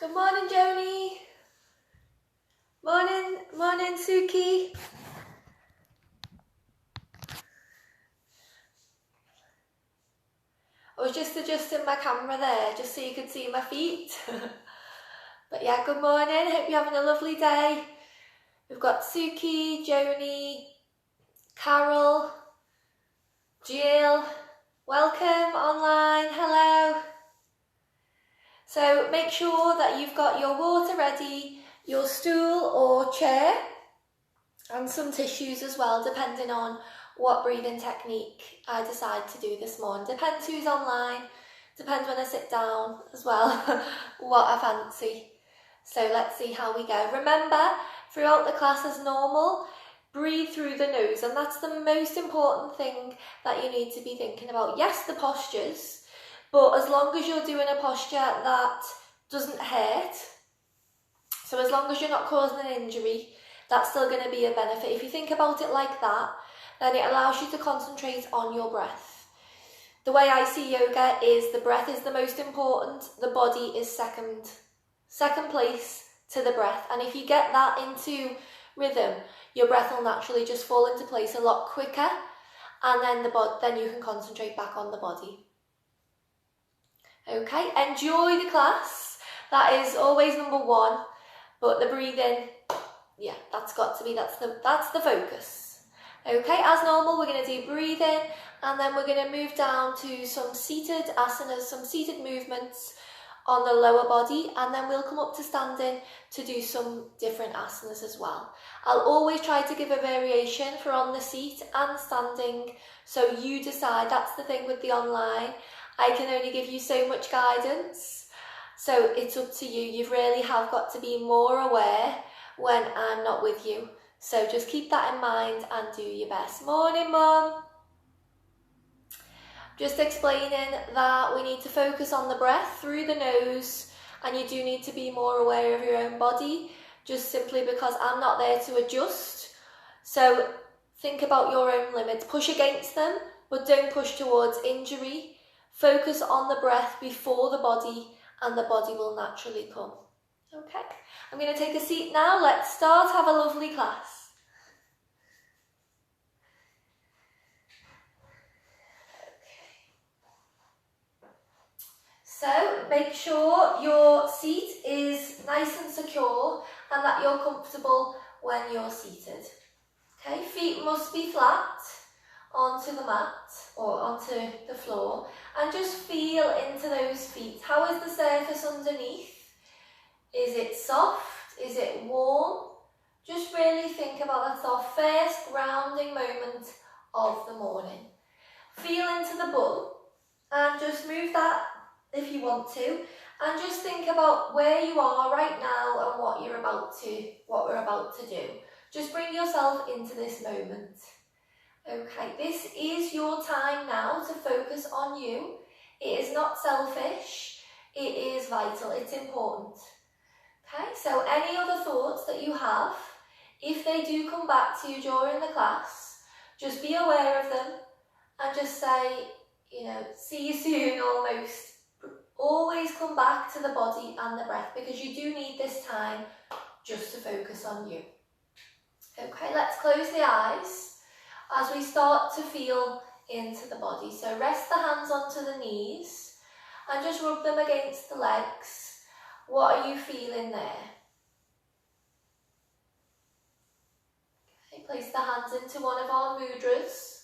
Good morning, Joni. Morning, Suki. I was just adjusting my camera there, just so you could see my feet. But yeah, good morning. Hope you're having a lovely day. We've got Suki, Joni, Carol, Jill. Welcome online. Hello. So make sure that you've got your water ready, your stool or chair, and some tissues as well, depending on what breathing technique I decide to do this morning. Depends who's online, depends when I sit down as well, what I fancy. So let's see how we go. Remember, throughout the class as normal, breathe through the nose, and that's the most important thing that you need to be thinking about. Yes, the postures, but as long as you're doing a posture that doesn't hurt, so as long as you're not causing an injury, that's still going to be a benefit. If you think about it like that, then it allows you to concentrate on your breath. The way I see yoga is the breath is the most important, the body is second place to the breath. And if you get that into rhythm, your breath will naturally just fall into place a lot quicker, and then you can concentrate back on the body. Okay, enjoy the class. That is always number one, but the breathing, yeah, that's the focus. Okay, as normal, we're going to do breathing, and then we're going to move down to some seated asanas, some seated movements on the lower body, and then we'll come up to standing to do some different asanas as well. I'll always try to give a variation for on the seat and standing, so you decide. That's the thing with the online. I can only give you so much guidance, so it's up to you. You really have got to be more aware when I'm not with you. So just keep that in mind and do your best. Morning, Mum. Just explaining that we need to focus on the breath through the nose, and you do need to be more aware of your own body, just simply because I'm not there to adjust. So think about your own limits. Push against them, but don't push towards injury. Focus on the breath before the body, and the body will naturally come. Okay, I'm going to take a seat now. Let's start. Have a lovely class. So make sure your seat is nice and secure and that you're comfortable when you're seated. Okay, feet must be flat onto the mat or onto the floor, and just feel into those feet. How is the surface underneath? Is it soft? Is it warm? Just really think about that. It's our first grounding moment of the morning. Feel into the bum and just move that if you want to, and just think about where you are right now and what we're about to do. Just bring yourself into this moment. Okay, this is your time now to focus on you. It is not selfish, it is vital, it's important. Okay, so any other thoughts that you have, if they do come back to you during the class, just be aware of them and just say, see you soon almost. Always come back to the body and the breath, because you do need this time just to focus on you. Okay, let's close the eyes as we start to feel into the body. So rest the hands onto the knees and just rub them against the legs. What are you feeling there? Okay, place the hands into one of our mudras.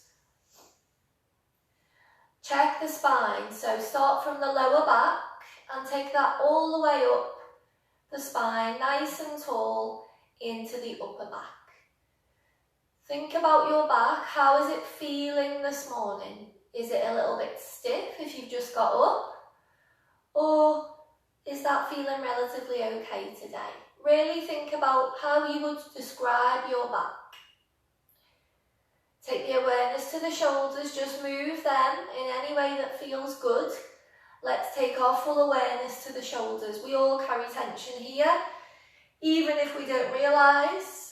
Check the spine, so start from the lower back and take that all the way up the spine, nice and tall, into the upper back. Think about your back. How is it feeling this morning? Is it a little bit stiff if you've just got up? Or is that feeling relatively okay today? Really think about how you would describe your back. Take the awareness to the shoulders, just move them in any way that feels good. Let's take our full awareness to the shoulders. We all carry tension here, even if we don't realise.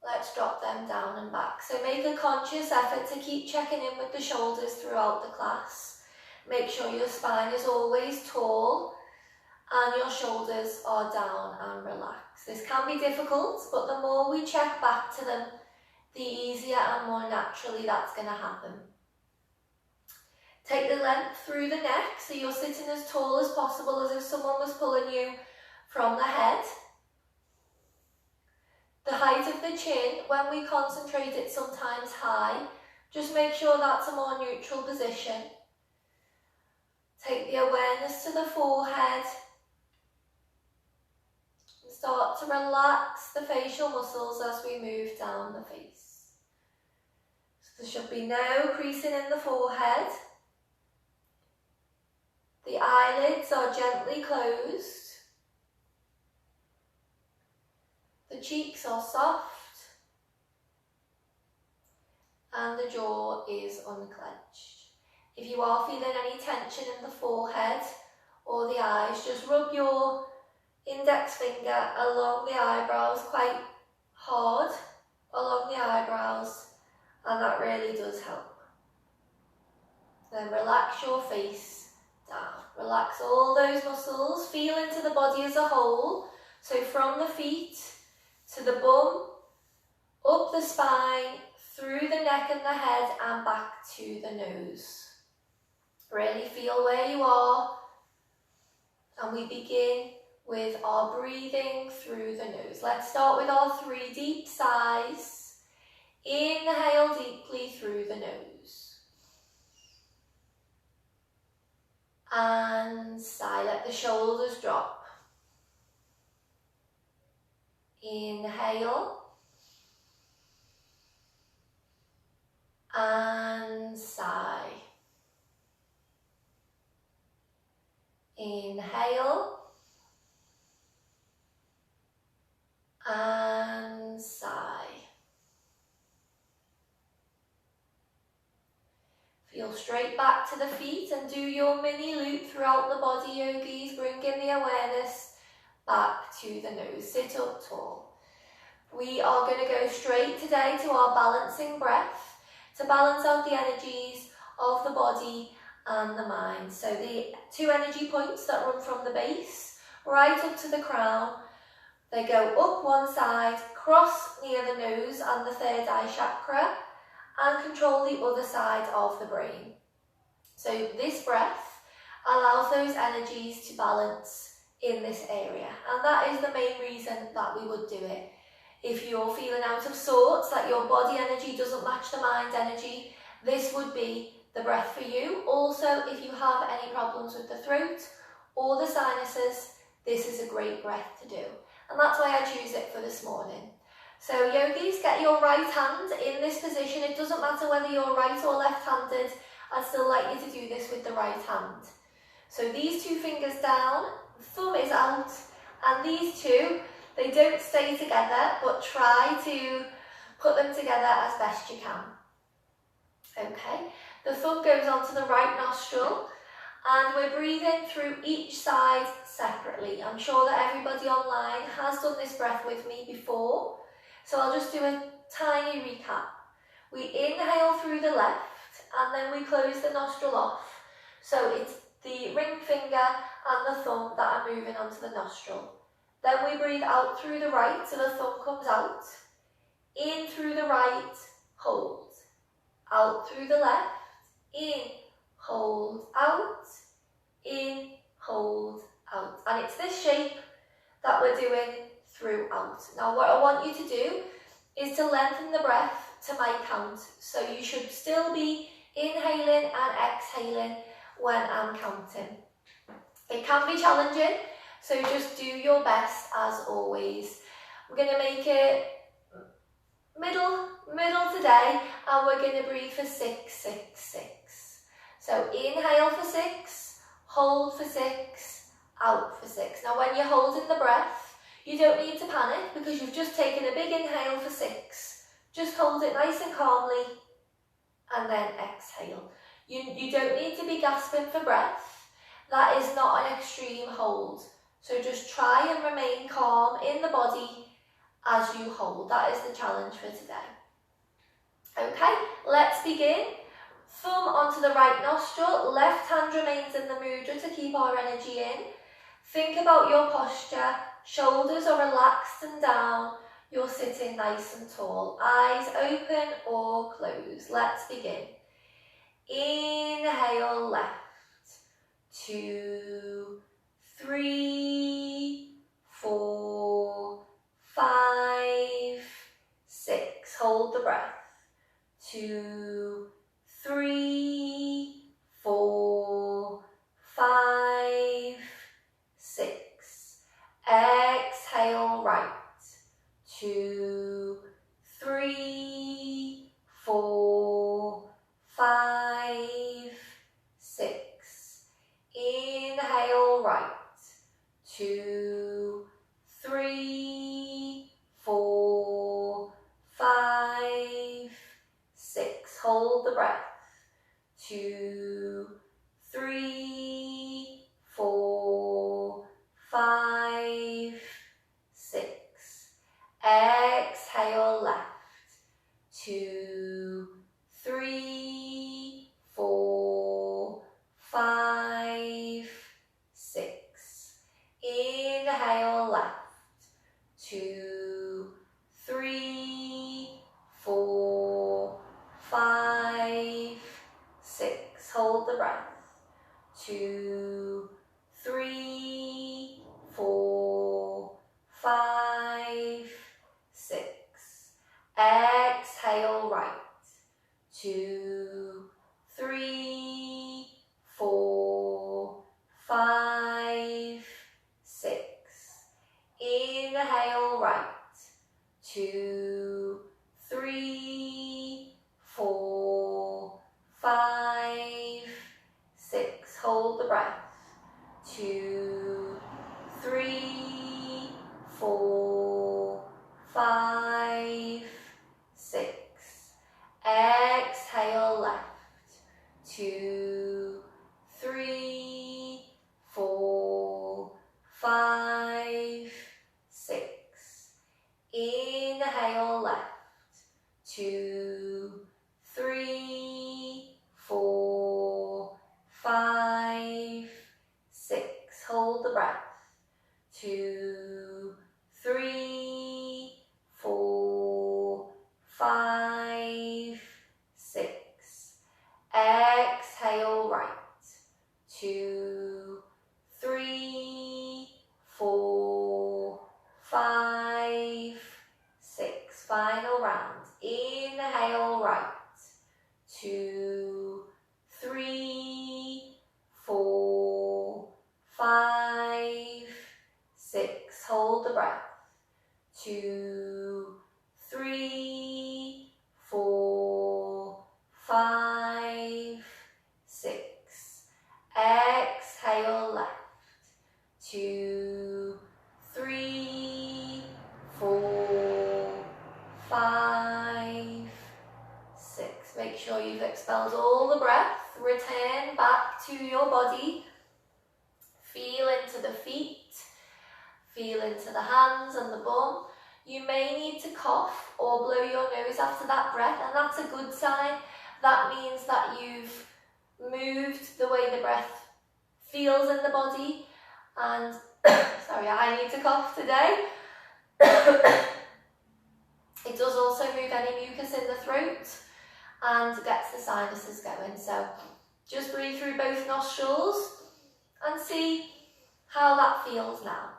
Let's drop them down and back. So make a conscious effort to keep checking in with the shoulders throughout the class. Make sure your spine is always tall and your shoulders are down and relaxed. This can be difficult, but the more we check back to them, the easier and more naturally that's going to happen. Take the length through the neck, so you're sitting as tall as possible, as if someone was pulling you from the head. The height of the chin, when we concentrate it's sometimes high. Just make sure that's a more neutral position. Take the awareness to the forehead. And start to relax the facial muscles as we move down the face. So there should be no creasing in the forehead. The eyelids are gently closed. The cheeks are soft. And the jaw is unclenched. If you are feeling any tension in the forehead or the eyes, just rub your index finger along the eyebrows quite hard, along the eyebrows, and that really does help. Then relax your face down. Relax all those muscles, feel into the body as a whole. So from the feet to the bum, up the spine, through the neck and the head, and back to the nose. Really feel where you are. And we begin with our breathing through the nose. Let's start with our 3 deep sighs. Inhale deeply through the nose. And sigh, let the shoulders drop. Inhale. And sigh. Inhale. And sigh. Feel straight back to the feet and do your mini loop throughout the body, yogis, bringing the awareness back to the nose. Sit up tall. We are going to go straight today to our balancing breath to balance out the energies of the body and the mind. So the 2 energy points that run from the base right up to the crown, they go up one side, cross near the nose and the 3rd eye chakra, and control the other side of the brain. So this breath allows those energies to balance in this area, and that is the main reason that we would do it. If you're feeling out of sorts, that your body energy doesn't match the mind energy, this would be the breath for you. Also, if you have any problems with the throat or the sinuses, this is a great breath to do. And that's why I choose it for this morning. So yogis, get your right hand in this position. It doesn't matter whether you're right or left-handed. I'd still like you to do this with the right hand. So these 2 fingers down, thumb is out, and these 2, they don't stay together, but try to put them together as best you can. Okay, the thumb goes onto the right nostril, and we're breathing through each side separately. I'm sure that everybody online has done this breath with me before, so I'll just do a tiny recap. We inhale through the left, and then we close the nostril off. So it's the ring finger and the thumb that are moving onto the nostril. Then we breathe out through the right, so the thumb comes out. In through the right, hold. Out through the left, in, hold, out. In, hold, out. And it's this shape that we're doing throughout. Now what I want you to do is to lengthen the breath to my count. So you should still be inhaling and exhaling when I'm counting. It can be challenging, so just do your best as always. We're going to make it middle today, and we're going to breathe for 6, 6, 6. So inhale for 6, hold for 6, out for 6. Now when you're holding the breath, you don't need to panic because you've just taken a big inhale for 6. Just hold it nice and calmly and then exhale. You don't need to be gasping for breath. That is not an extreme hold. So just try and remain calm in the body as you hold. That is the challenge for today. Okay, let's begin. Thumb onto the right nostril, left hand remains in the mudra to keep our energy in. Think about your posture. Shoulders are relaxed and down. You're sitting nice and tall. Eyes open or closed. Let's begin. Inhale, left. 2, 3, 4, 5, 6. Hold the breath. 2, 3, 4, 5, 6. Exhale, right. 2, 3, 4, 5, 6. Inhale, right. 2, 3, 4, 5, 6. Hold the breath. 2, 3, 4, 5, 6. Exhale, left. 2, 3, 4, 5, 6. Inhale, left. 2, 3, 4, 5, 6. Hold the breath. 2, 3, 4, 5, 6. Exhale, right. 2, 3, 4, 5, 6. Inhale, right. 2, 3, 4, 5, 6. Hold the breath. 2, 3, 4, 5, 6. Exhale, left. 2, 3, 4, 5, 6. Inhale, left. 2, 3, 4, 5, 6. Hold the breath. 2, 3, 4, 5, 6. Exhale, right. 2, 3, 4, 5, 6. Final round. Inhale, right. 2, 3, 4, 5, 6. Hold the breath. 2, 3, 4, 5, 6. Exhale, left. 2, 3, 4, 5, 6. Make sure you've expelled all the breath. Return back to your body. Feel into the feet. Feel into the hands and the bum. You may need to cough or blow your nose after that breath, and that's a good sign. That means that you've moved the way the breath feels in the body. And sorry, I need to cough today. It does also move any mucus in the throat and gets the sinuses going. So just breathe through both nostrils and see how that feels now.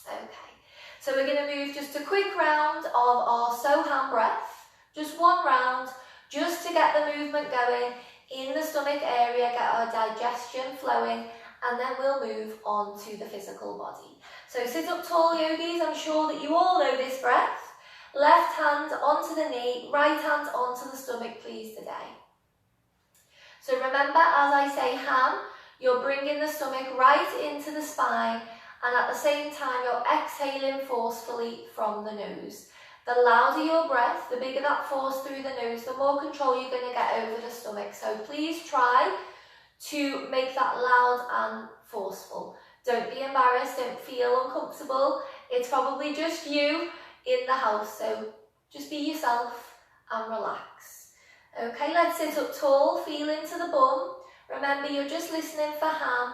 Okay, so we're going to move just a quick round of our Soham breath. Just one round, just to get the movement going in the stomach area, get our digestion flowing, and then we'll move on to the physical body. So sit up tall, yogis. I'm sure that you all know this breath. Left hand onto the knee, right hand onto the stomach, please, today. So remember, as I say ham, you're bringing the stomach right into the spine, and at the same time, you're exhaling forcefully from the nose. The louder your breath, the bigger that force through the nose, the more control you're going to get over the stomach. So please try to make that loud and forceful. Don't be embarrassed, don't feel uncomfortable. It's probably just you in the house, so just be yourself and relax. Okay, let's sit up tall, feel into the bum. Remember, you're just listening for ham,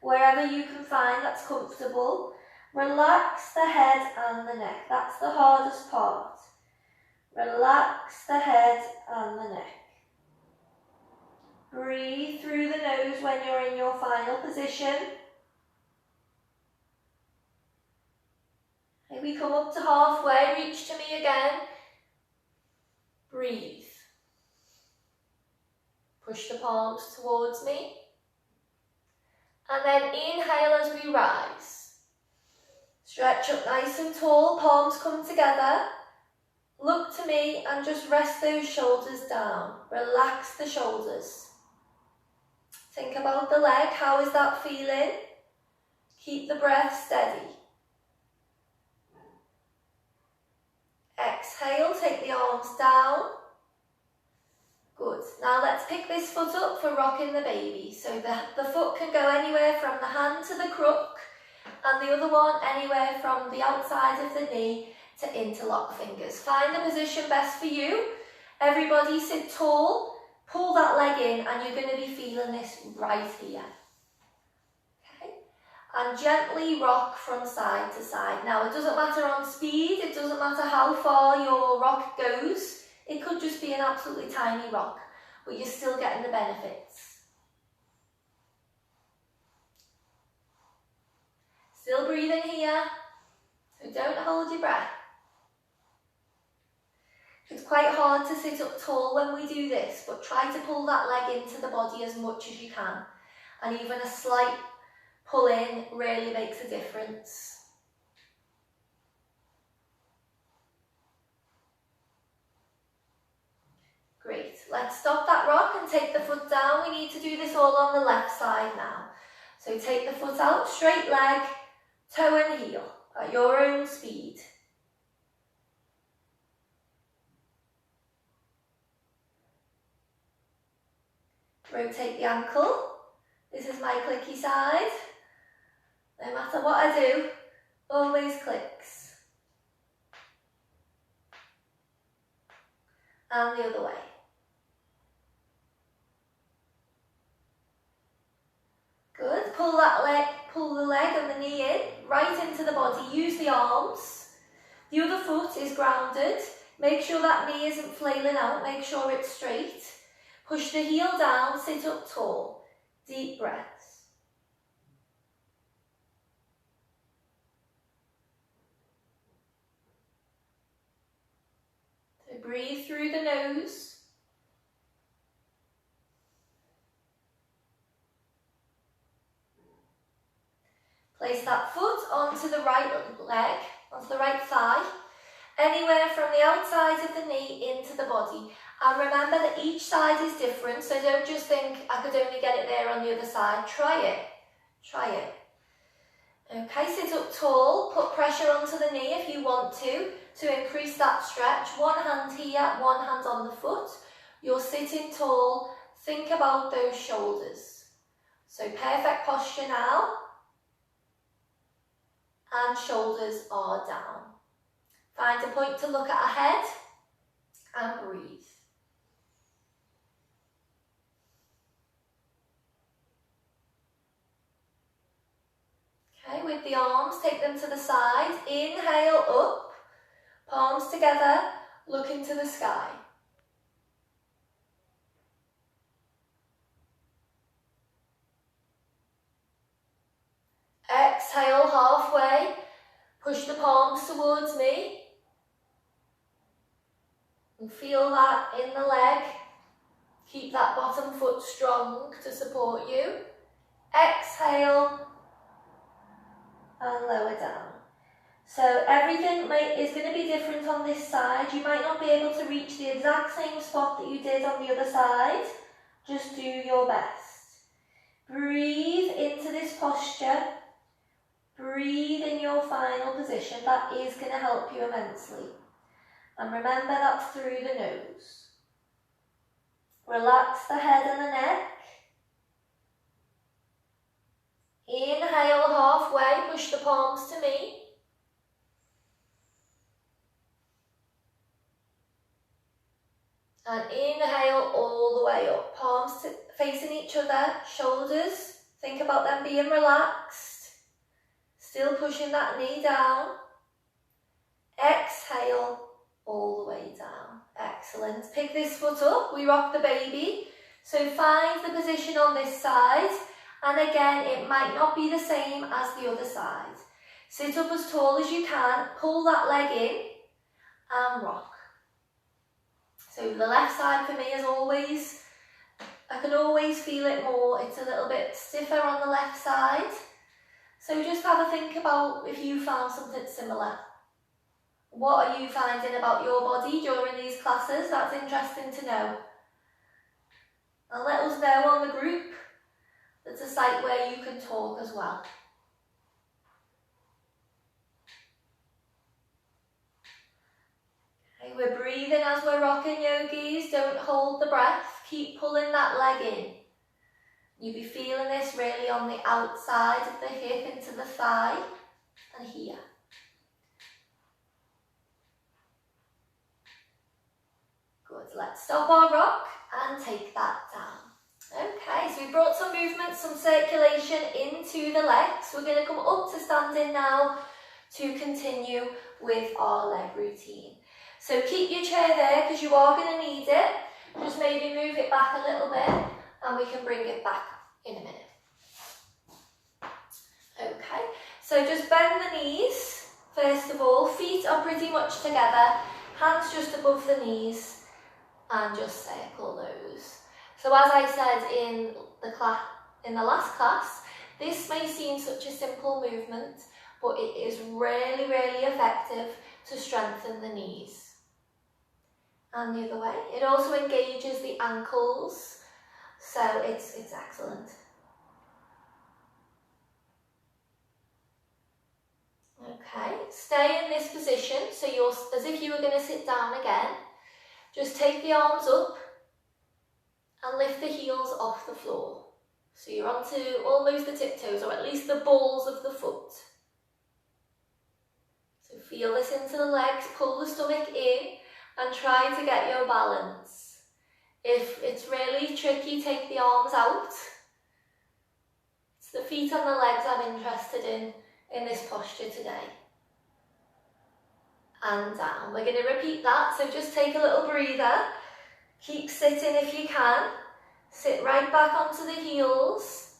wherever you can find that's comfortable. Relax the head and the neck. That's the hardest part. Relax the head and the neck. Breathe through the nose when you're in your final position. Maybe come up to halfway, reach to me again. Breathe. Push the palms towards me. And then inhale as we rise. Stretch up nice and tall, palms come together. Look to me and just rest those shoulders down. Relax the shoulders. Think about the leg, how is that feeling? Keep the breath steady. Exhale, take the arms down. Good. Now let's pick this foot up for rocking the baby. So the foot can go anywhere from the hand to the crook, and the other one anywhere from the outside of the knee to interlock fingers. Find the position best for you. Everybody sit tall. Pull that leg in and you're going to be feeling this right here. Okay? And gently rock from side to side. Now it doesn't matter on speed, it doesn't matter how far your rock goes. It could just be an absolutely tiny rock, but you're still getting the benefits. Still breathing here, so don't hold your breath. It's quite hard to sit up tall when we do this, but try to pull that leg into the body as much as you can. And even a slight pull in really makes a difference. Great. Let's stop that rock and take the foot down. We need to do this all on the left side now. So take the foot out, straight leg, toe and heel at your own speed. Rotate the ankle. This is my clicky side. No matter what I do, always clicks. And the other way. Good. Pull that leg, pull the leg and the knee in, right into the body. Use the arms. The other foot is grounded. Make sure that knee isn't flailing out. Make sure it's straight. Push the heel down, sit up tall. Deep breaths. So breathe through the nose. Place that foot onto the right leg, onto the right thigh, anywhere from the outside of the knee into the body. And remember that each side is different, so don't just think, I could only get it there on the other side. Try it. Try it. Okay, sit up tall, put pressure onto the knee if you want to increase that stretch. One hand here, one hand on the foot. You're sitting tall, think about those shoulders. So perfect posture now. And shoulders are down. Find a point to look at ahead and breathe. Okay, with the arms, take them to the side. Inhale up, palms together, look into the sky. Exhale halfway, push the palms towards me. And feel that in the leg. Keep that bottom foot strong to support you. Exhale and lower down. So everything is going to be different on this side. You might not be able to reach the exact same spot that you did on the other side. Just do your best. Breathe into this posture. Breathe in your final position. That is going to help you immensely. And remember, that's through the nose. Relax the head and the neck. Inhale halfway, push the palms to me. And inhale all the way up. Palms facing each other, shoulders Think about them being relaxed. Still pushing that knee down. Exhale all the way down. Excellent. Pick this foot up. We rock the baby. So find the position on this side. And again, it might not be the same as the other side. Sit up as tall as you can. Pull that leg in and rock. So the left side for me is always, I can always feel it more. It's a little bit stiffer on the left side. So just have a think about if you found something similar. What are you finding about your body during these classes? That's interesting to know. And let us know on the group. There's a site where you can talk as well. Okay, we're breathing as we're rocking, yogis. Don't hold the breath. Keep pulling that leg in. You'll be feeling this really on the outside of the hip into the thigh and here. Good, let's stop our rock and take that down. Okay, so we brought some movement, some circulation into the legs. We're going to come up to standing now to continue with our leg routine. So keep your chair there because you are going to need it. Just maybe move it back a little bit and we can bring it back in a minute. Okay, so just bend the knees first of all. Feet are pretty much together, hands just above the knees. And just circle those. So as I said in the last class, this may seem such a simple movement, but it is really, really effective to strengthen the knees. And the other way. It also engages the ankles, so it's excellent. Okay, stay in this position, so you're as if you were going to sit down again. Just take the arms up and lift the heels off the floor. So you're onto almost the tiptoes, or at least the balls of the foot. So feel this into the legs, pull the stomach in and try to get your balance. If it's really tricky, take the arms out. It's the feet and the legs I'm interested in this posture today. And down. We're going to repeat that, so just take a little breather. Keep sitting if you can. Sit right back onto the heels.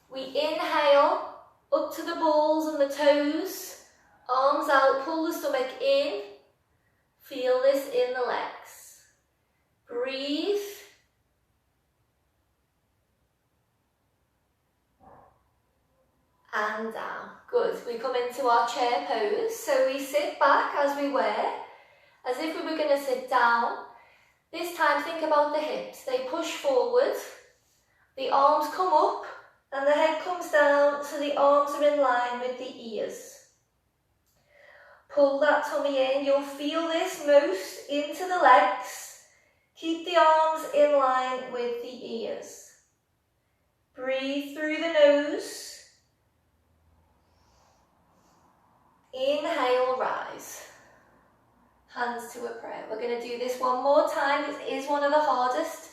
We inhale up to the balls and the toes. Arms out, pull the stomach in. Feel this in the legs. Breathe. And down. Good. We come into our chair pose. So we sit back as we were, as if we were going to sit down. This time think about the hips. They push forward. The arms come up and the head comes down, so the arms are in line with the ears. Pull that tummy in. You'll feel this most into the legs. Keep the arms in line with the ears. Breathe through the nose. Inhale, rise. Hands to a prayer. We're going to do this one more time. This is one of the hardest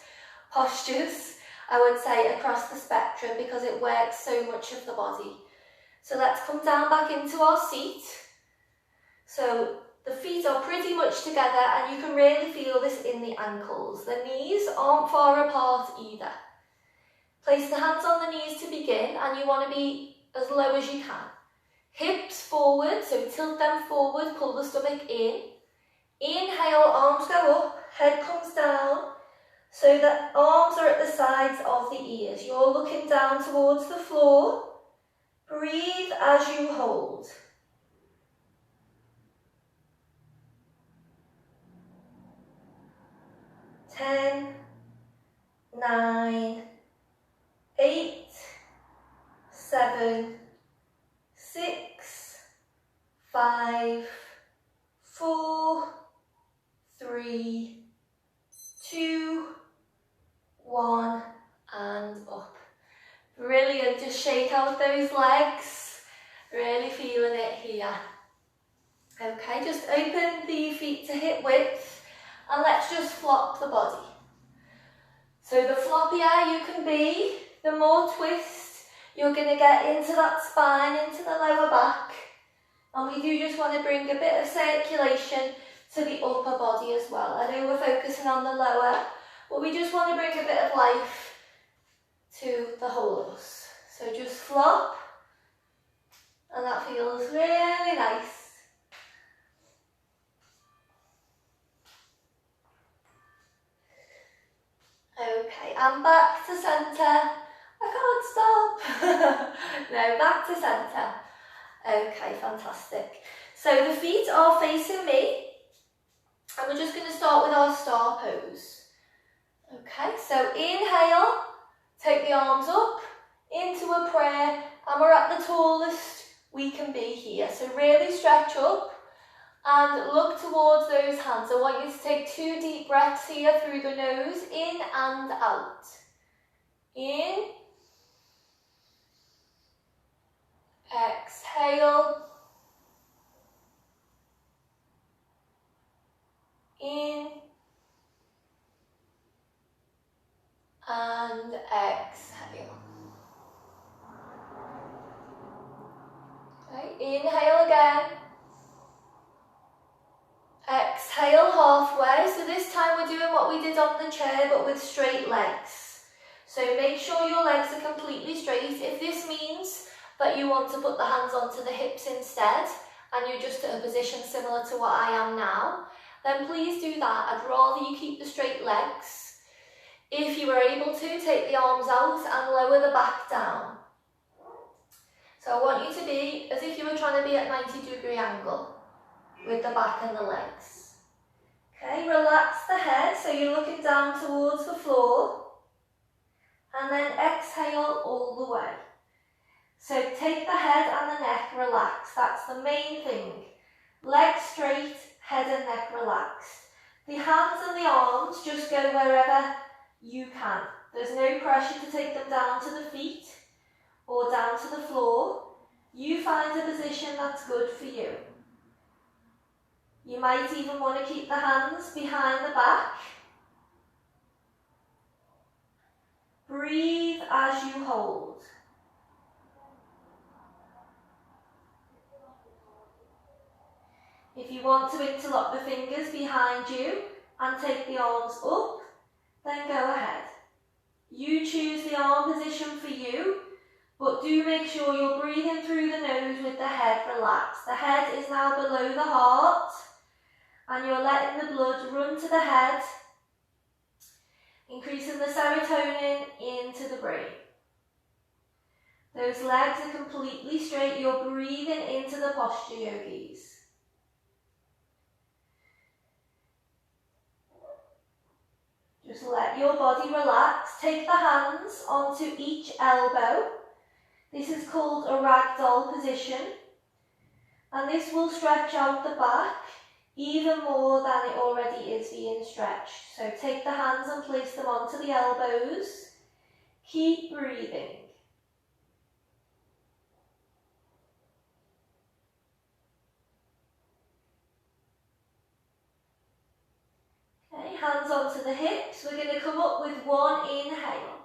postures, I would say, across the spectrum because it works so much of the body. So let's come down back into our seat. So the feet are pretty much together and you can really feel this in the ankles. The knees aren't far apart either. Place the hands on the knees to begin and you want to be as low as you can. Hips forward, so tilt them forward, pull the stomach in. Inhale, arms go up, head comes down, so that arms are at the sides of the ears. You're looking down towards the floor. Breathe as you hold. Ten, 9, 8, 7, 6, 5, 4, 3, 2, 1, and up. Brilliant, just shake out those legs, really feeling it here. Okay, just open the feet to hip width and let's just flop the body. So the floppier you can be, the more twist you're going to get into that spine, into the lower back. And we do just want to bring a bit of circulation to the upper body as well. I know we're focusing on the lower, but we just want to bring a bit of life to the whole of us. So just flop, and that feels really nice. Okay, and back to centre. I can't stop. No, back to centre. Okay, fantastic. So the feet are facing me, and we're just going to start with our star pose. Okay, so inhale, take the arms up into a prayer, and we're at the tallest we can be here. So really stretch up and look towards those hands. I want you to take 2 deep breaths here through the nose, in and out. In. Exhale. In. And exhale. Okay, inhale again. Exhale halfway. So this time we're doing what we did on the chair, but with straight legs. So make sure your legs are completely straight. If this means that you want to put the hands onto the hips instead, and you're just at a position similar to what I am now, then please do that. I'd rather you keep the straight legs. If you are able to, take the arms out and lower the back down. So I want you to be as if you were trying to be at 90-degree angle with the back and the legs. Okay, relax the head so you're looking down towards the floor, and then exhale all the way. So take the head and the neck relaxed. That's the main thing. Legs straight, head and neck relaxed. The hands and the arms just go wherever you can. There's no pressure to take them down to the feet or down to the floor. You find a position that's good for you. You might even want to keep the hands behind the back. Breathe as you hold. If you want to interlock the fingers behind you and take the arms up, then go ahead. You choose the arm position for you, but do make sure you're breathing through the nose with the head relaxed. The head is now below the heart, and you're letting the blood run to the head, increasing the serotonin into the brain. Those legs are completely straight. You're breathing into the posture, yogis. Just let your body relax. Take the hands onto each elbow. This is called a ragdoll position. And this will stretch out the back even more than it already is being stretched. So take the hands and place them onto the elbows. Keep breathing. Okay, hands onto the hips. We're going to come up with one inhale.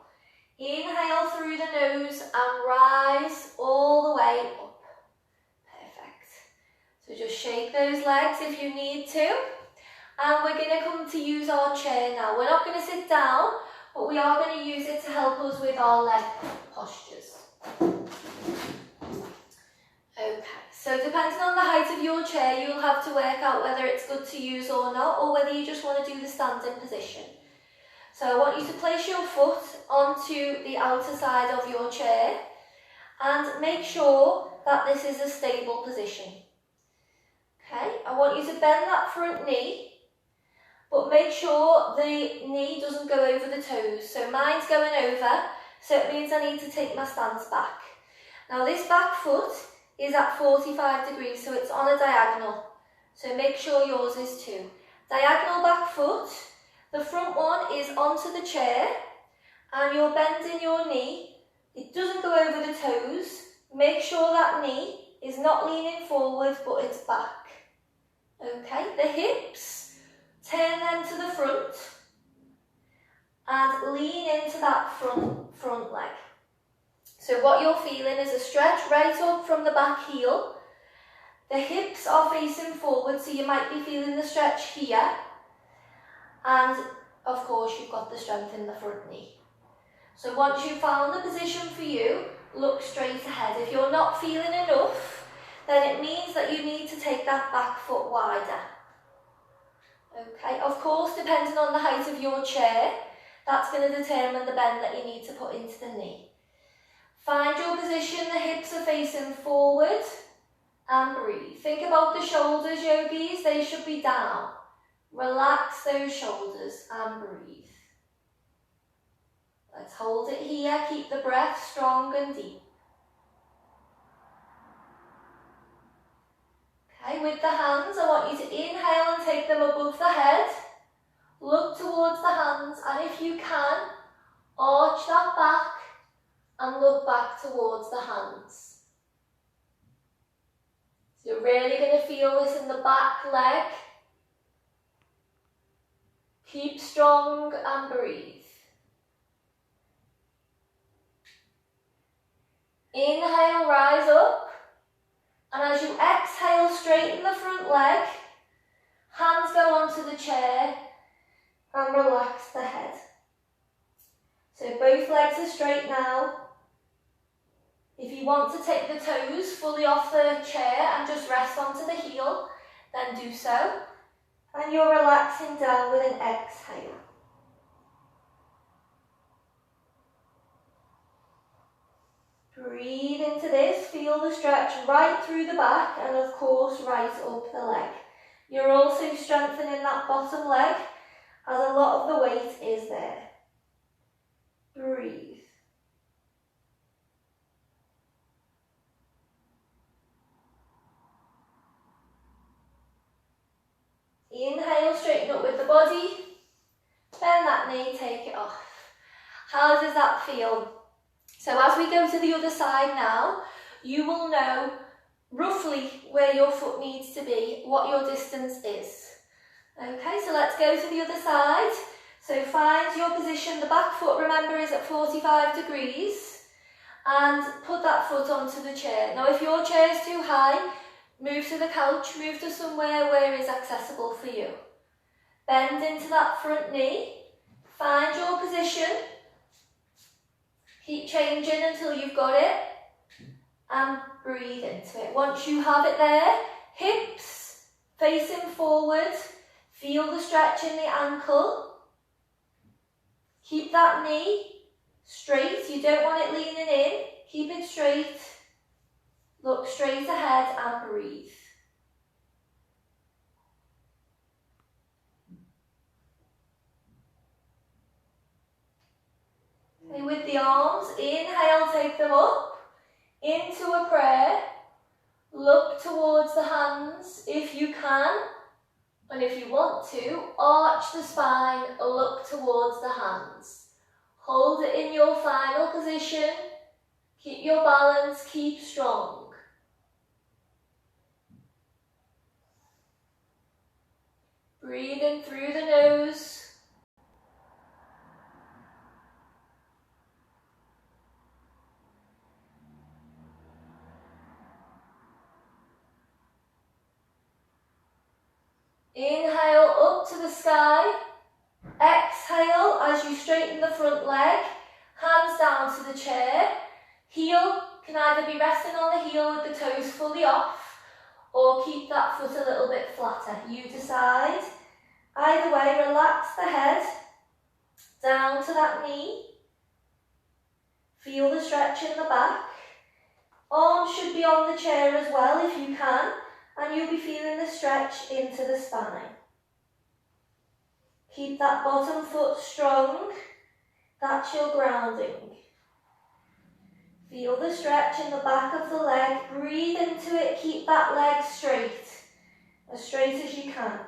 Inhale through the nose and rise all the way up. Perfect. So just shake those legs if you need to. And we're going to come to use our chair now. We're not going to sit down, but we are going to use it to help us with our leg postures. Okay, so depending on the height of your chair, you'll have to work out whether it's good to use or not, or whether you just want to do the standing position. So I want you to place your foot onto the outer side of your chair and make sure that this is a stable position. Okay, I want you to bend that front knee, but make sure the knee doesn't go over the toes. So mine's going over, so it means I need to take my stance back. Now this back foot is at 45 degrees, so it's on a diagonal. So make sure yours is too. Diagonal back foot. The front one is onto the chair, and you're bending your knee. It doesn't go over the toes. Make sure that knee is not leaning forward, but it's back. Okay, the hips, turn them to the front, and lean into that front leg. So what you're feeling is a stretch right up from the back heel. The hips are facing forward, so you might be feeling the stretch here. And of course, you've got the strength in the front knee. So once you've found the position for you, look straight ahead. If you're not feeling enough, then it means that you need to take that back foot wider. Okay, of course, depending on the height of your chair, that's going to determine the bend that you need to put into the knee. Find your position, the hips are facing forward, and breathe. Think about the shoulders, yogis, they should be down. Relax those shoulders and breathe. Let's hold it here, keep the breath strong and deep. Okay, with the hands, I want you to inhale and take them above the head. Look towards the hands, and if you can, arch that back and look back towards the hands. So you're really going to feel this in the back leg. Keep strong and breathe. Inhale, rise up. And as you exhale, straighten the front leg. Hands go onto the chair and relax the head. So both legs are straight now. If you want to take the toes fully off the chair and just rest onto the heel, then do so. And you're relaxing down with an exhale. Breathe into this, feel the stretch right through the back and of course right up the leg. You're also strengthening that bottom leg as a lot of the weight is there. Breathe. Inhale, straighten up with the body. Bend that knee, take it off. How does that feel? So as we go to the other side now, you will know roughly where your foot needs to be, what your distance is. Okay, so let's go to the other side. So find your position. The back foot, remember, is at 45 degrees. And put that foot onto the chair. Now if your chair is too high, move to the couch, move to somewhere where it's accessible for you. Bend into that front knee. Find your position. Keep changing until you've got it. And breathe into it. Once you have it there, hips facing forward. Feel the stretch in the ankle. Keep that knee straight. You don't want it leaning in. Keep it straight. Look straight ahead and breathe. Okay, with the arms, inhale, take them up into a prayer. Look towards the hands if you can, and if you want to, arch the spine, look towards the hands. Hold it in your final position. Keep your balance, keep strong. Breathe in through the nose. Inhale up to the sky. Exhale as you straighten the front leg. Hands down to the chair. Heel can either be resting on the heel with the toes fully off, or keep that foot a little bit flatter. You decide. Either way, relax the head down to that knee. Feel the stretch in the back. Arms should be on the chair as well if you can, and you'll be feeling the stretch into the spine. Keep that bottom foot strong. That's your grounding. Feel the stretch in the back of the leg. Breathe into it. Keep that leg straight as you can.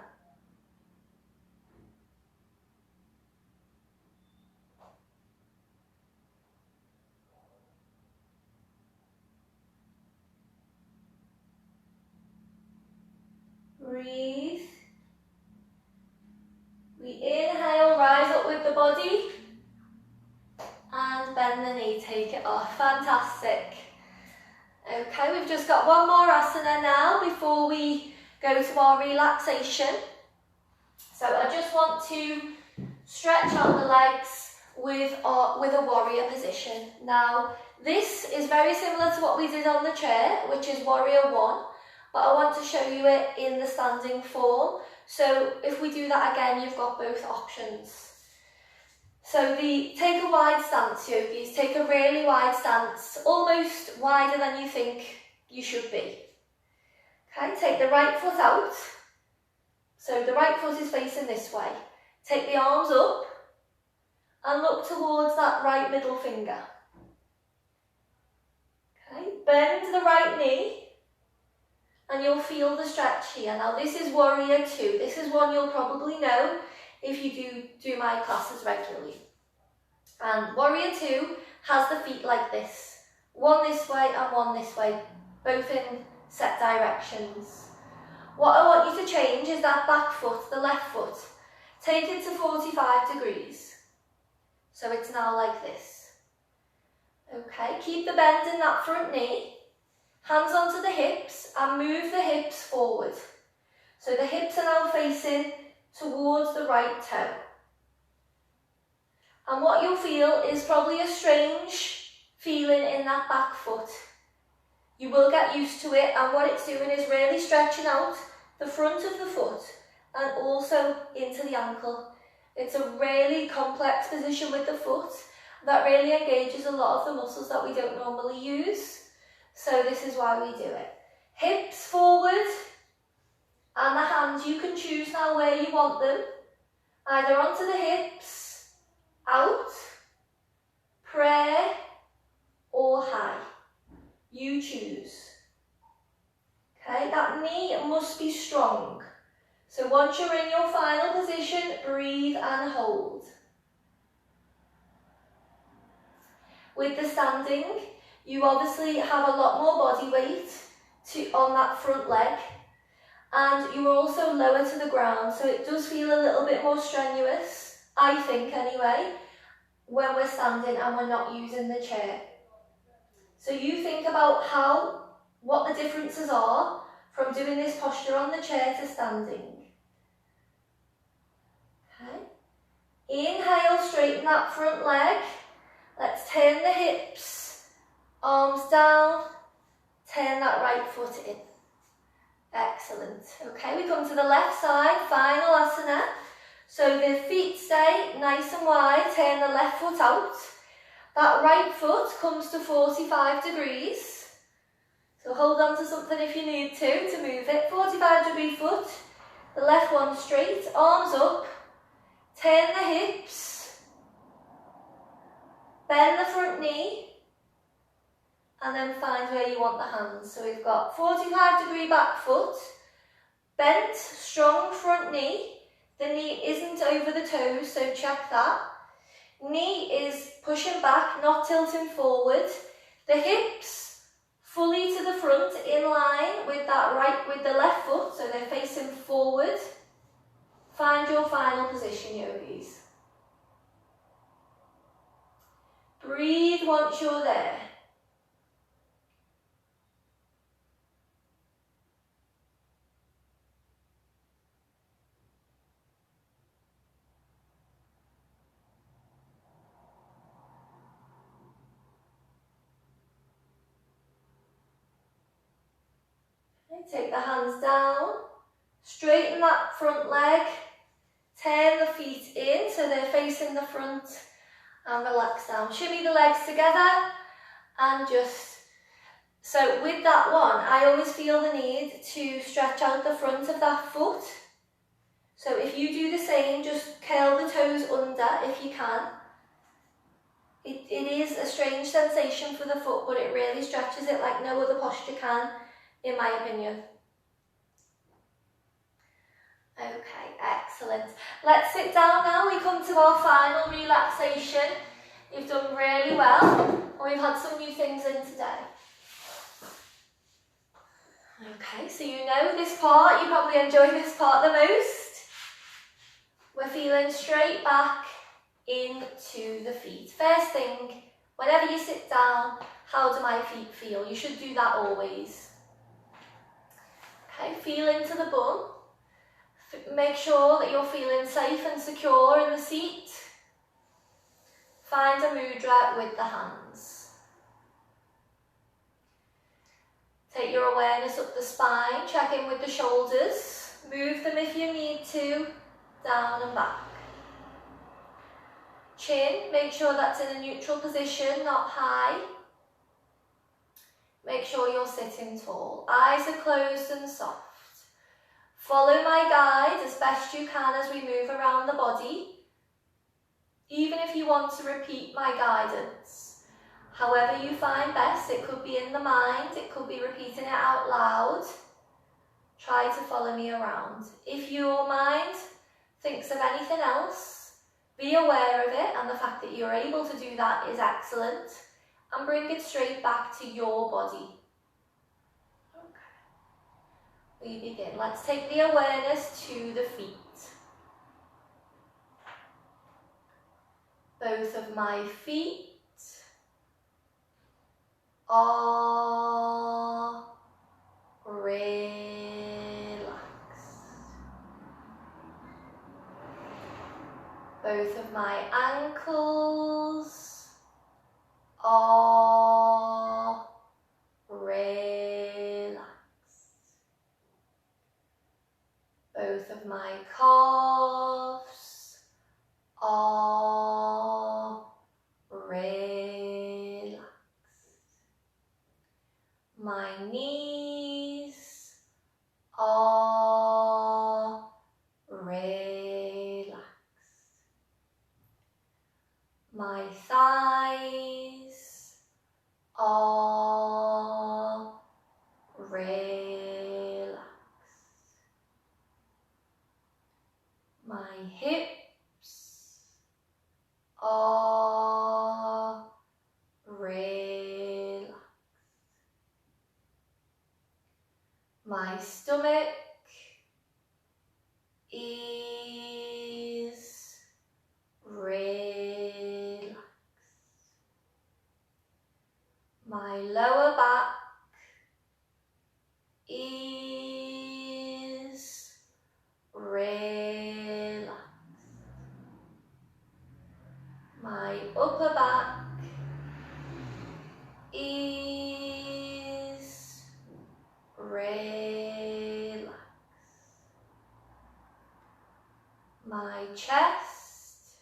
Breathe. We inhale, rise up with the body. And bend the knee, take it off. Fantastic. Okay, we've just got one more asana now before we go to our relaxation. So I just want to stretch out the legs with a warrior position. Now, this is very similar to what we did on the chair, which is warrior 1, but I want to show you it in the standing form. So if we do that again, you've got both options. So take a wide stance, yogis. Take a really wide stance, almost wider than you think you should be. Okay, take the right foot out. So the right foot is facing this way. Take the arms up and look towards that right middle finger. Okay, bend the right knee and you'll feel the stretch here. Now this is warrior 2. This is one you'll probably know if you do my classes regularly. And warrior 2 has the feet like this. One this way and one this way, both in set directions. What I want you to change is that back foot, the left foot. Take it to 45 degrees. So it's now like this. Okay, keep the bend in that front knee. Hands onto the hips and move the hips forward. So the hips are now facing towards the right toe. And what you'll feel is probably a strange feeling in that back foot. You will get used to it, and what it's doing is really stretching out the front of the foot and also into the ankle. It's a really complex position with the foot that really engages a lot of the muscles that we don't normally use. So this is why we do it. Hips forward, and the hands, you can choose now where you want them. Either onto the hips, out, prayer, or high. You choose. Okay, that knee must be strong. So once you're in your final position, breathe and hold. With the standing, you obviously have a lot more body weight on that front leg, and you're also lower to the ground, so it does feel a little bit more strenuous, I think anyway, when we're standing and we're not using the chair. So you think about what the differences are from doing this posture on the chair to standing. Okay. Inhale, straighten that front leg. Let's turn the hips, arms down, turn that right foot in. Excellent. Okay, we come to the left side, final asana. So the feet stay nice and wide, turn the left foot out. That right foot comes to 45 degrees. So hold on to something if you need to move it. 45-degree foot, the left one straight, arms up, turn the hips, bend the front knee, and then find where you want the hands. So we've got 45-degree back foot, bent, strong front knee. The knee isn't over the toes, so check that. Knee is pushing back, not tilting forward. The hips fully to the front, in line with the left foot, so they're facing forward. Find your final position, yogis. Breathe once you're there. Take the hands down, straighten that front leg, turn the feet in so they're facing the front, and relax down. Shimmy the legs together and so with that one, I always feel the need to stretch out the front of that foot. So if you do the same, just curl the toes under if you can. It is a strange sensation for the foot, but it really stretches it like no other posture can, in my opinion. Okay, excellent. Let's sit down now. We come to our final relaxation. You've done really well, and we've had some new things in today. Okay, so you know this part, you probably enjoy this part the most. We're feeling straight back into the feet. First thing, whenever you sit down, how do my feet feel? You should do that always. Okay, feel into the bum. Make sure that you're feeling safe and secure in the seat. Find a mudra with the hands. Take your awareness up the spine, check in with the shoulders. Move them if you need to, down and back. Chin, make sure that's in a neutral position, not high. Make sure you're sitting tall. Eyes are closed and soft. Follow my guide as best you can as we move around the body. Even if you want to repeat my guidance, however you find best, it could be in the mind, it could be repeating it out loud. Try to follow me around. If your mind thinks of anything else, be aware of it, and the fact that you're able to do that is excellent, and bring it straight back to your body. Okay. We begin. Let's take the awareness to the feet. Both of my feet are relaxed. Both of my ankles are relaxed. Both of my calves are relaxed. My knees are relaxed. My thighs are relaxed. My hips are relaxed. My stomach is relaxed. My lower back is relaxed. My upper back is relaxed. My chest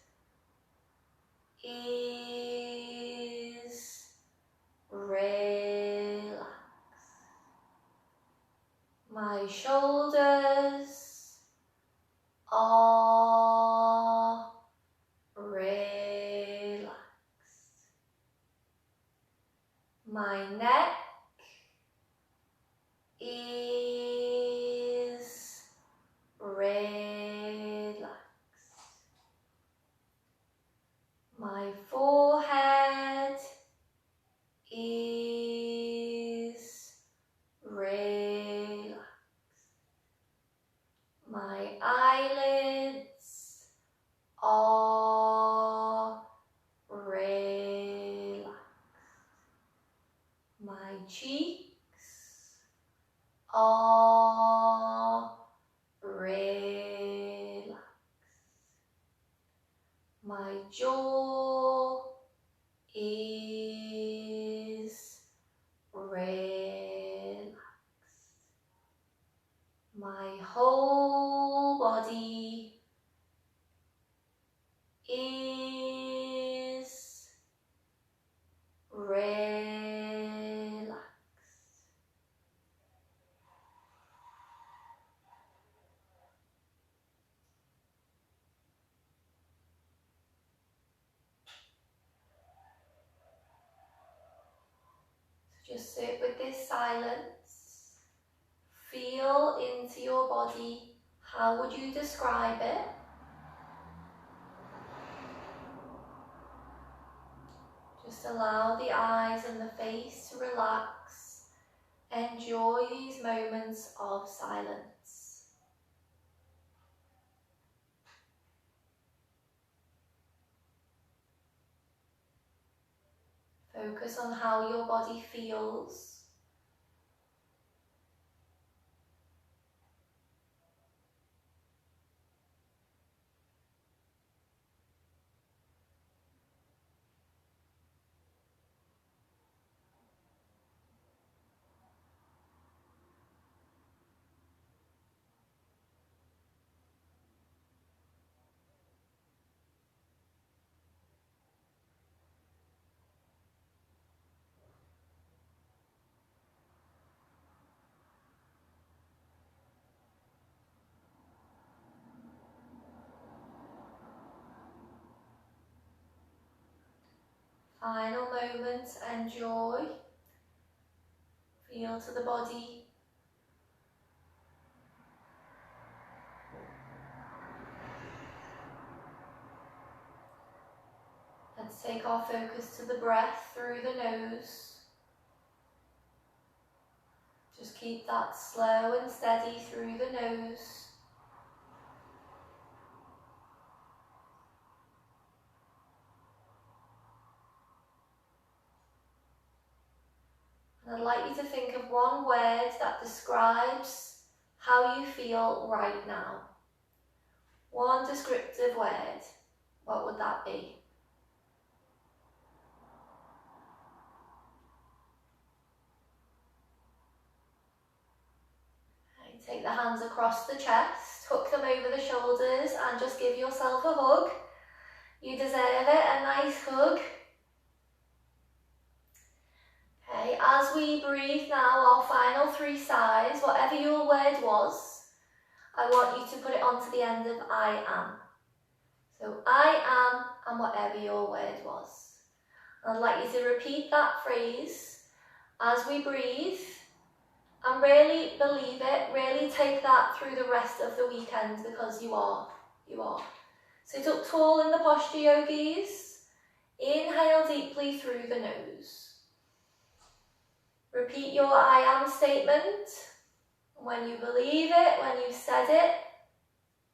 is relaxed. My shoulders are relaxed. My neck is relaxed. My forehead is relaxed. My eyelids are relaxed. My cheeks are relaxed. My jaw is relaxed. My whole body is relaxed. So just sit with this silence. Feel into your body. How would you describe it? Just allow the eyes and the face to relax. Enjoy these moments of silence. Focus on how your body feels. Final moment, enjoy. Feel to the body. Let's take our focus to the breath through the nose. Just keep that slow and steady through the nose. And I'd like you to think of one word that describes how you feel right now. One descriptive word. What would that be? Okay, take the hands across the chest, hook them over the shoulders and just give yourself a hug. You deserve it, a nice hug. Okay, as we breathe now, our final 3 sighs, whatever your word was, I want you to put it onto the end of I am. So I am and whatever your word was. I'd like you to repeat that phrase as we breathe and really believe it, really take that through the rest of the weekend because you are. Sit up tall in the posture, yogis. Inhale deeply through the nose. Repeat your I am statement. When you believe it, when you've said it,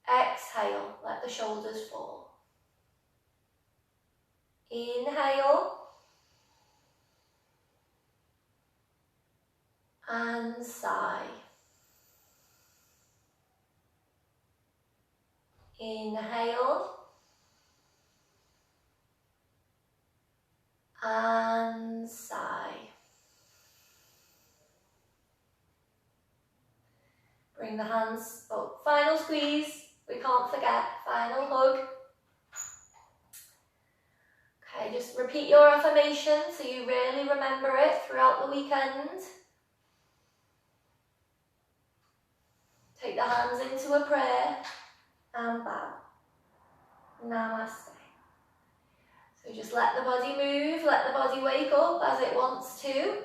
exhale, let the shoulders fall. Inhale. And sigh. Inhale. And sigh. Bring the hands up. Final squeeze. We can't forget. Final hug. Okay, just repeat your affirmation so you really remember it throughout the weekend. Take the hands into a prayer and bow. Namaste. So just let the body move, let the body wake up as it wants to.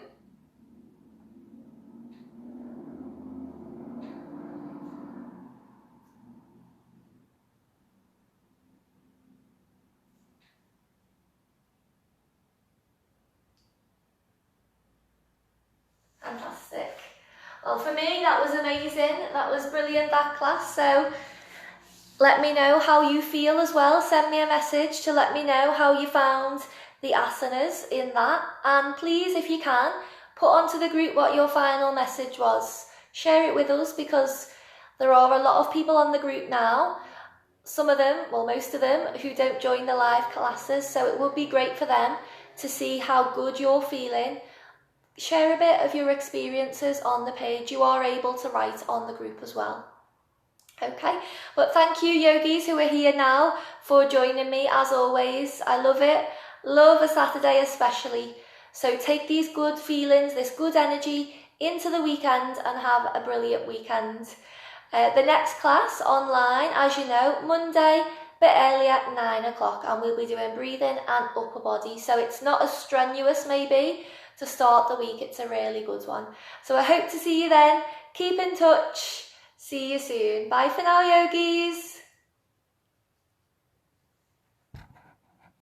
Fantastic. Well, for me, that was amazing. That was brilliant, that class. So let me know how you feel as well. Send me a message to let me know how you found the asanas in that. And please, if you can, put onto the group what your final message was. Share it with us because there are a lot of people on the group now. Some of them, well, most of them, who don't join the live classes. So it would be great for them to see how good you're feeling. Share a bit of your experiences on the page. You are able to write on the group as well. Okay, but thank you yogis who are here now for joining me as always. I love it. Love a Saturday especially. So take these good feelings, this good energy into the weekend and have a brilliant weekend. The next class online, as you know, Monday, a bit earlier, 9 o'clock, and we'll be doing breathing and upper body. So it's not as strenuous maybe to start the week. It's a really good one. So I hope to see you then. Keep in touch. See you soon. Bye for now, yogis.